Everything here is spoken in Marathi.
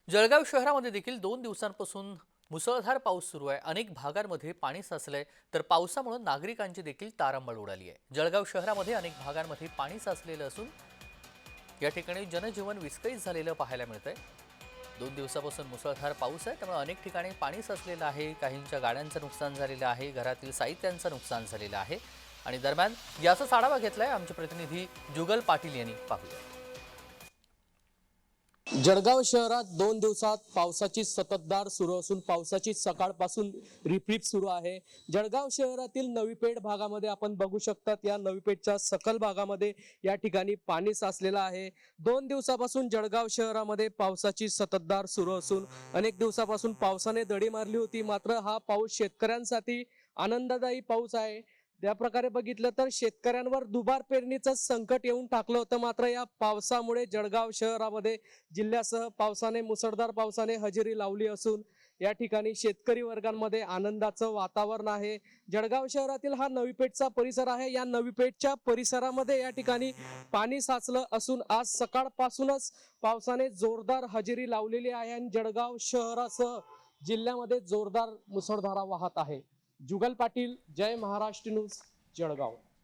जळगाव शहरामध्ये देखील 2 दिवसांपासून मुसळधार पाऊस सुरू आहे। अनेक भागांमध्ये पाणी साचलंय, तर पावसामुळे नागरिकांची देखील तारांबळ उडाली आहे। जळगाव शहरामध्ये अनेक भागांमध्ये पाणी साचलेलं असून या ठिकाणी जनजीवन विस्कळीत झालेलं पाहायला मिळतंय। 2 दिवसापासून मुसळधार पाऊस आहे, त्यामुळे अनेक ठिकाणी पाणी साचलेलं आहे। काहींच्या गाड्यांचं नुकसान झालेलं आहे, घरातील साहित्यांचं नुकसान झालेलं आहे। आणि दरम्यान याचाच आढावा घेतलाय आमचे प्रतिनिधी जुगल पाटील यांनी। पाहूया। जळगाव शहरात 2 दिवसात पावसाची संततधार सुरू असून पावसाची सकाळपासून रिपरिप सुरू आहे। जळगाव शहरातील नवीपेठ भागामध्ये आपण बघू शकतात, या नवीपेठच्या सखल भागामध्ये या ठिकाणी पाणी साचलेलं आहे। 2 दिवसापासून जळगाव शहरामध्ये पावसाची संततधार सुरू असून अनेक दिवसापासून पावसाने दडी मारली होती, मात्र हा पाऊस शेतकऱ्यांसाठी आनंददायी पाऊस आहे। त्या प्रकारे बघितलं तर शेतकऱ्यांवर दुबार पेरणीचं संकट येऊन टाकलं होतं, मात्र या पावसामुळे जळगाव शहरामध्ये जिल्ह्यासह पावसाने मुसळधार पावसाने हजेरी लावली असून या ठिकाणी शेतकरी वर्गांमध्ये आनंदाचं वातावरण आहे। जळगाव शहरातील हा नवीपेठचा परिसर आहे। या नवीपेठच्या परिसरामध्ये या ठिकाणी पाणी साचलं असून आज सकाळपासूनच पावसाने जोरदार हजेरी लावलेली आहे आणि जळगाव शहरासह जिल्ह्यामध्ये जोरदार मुसळधारा वाहत आहे। जुगल पाटील, जय महाराष्ट्र न्यूज, जळगाव।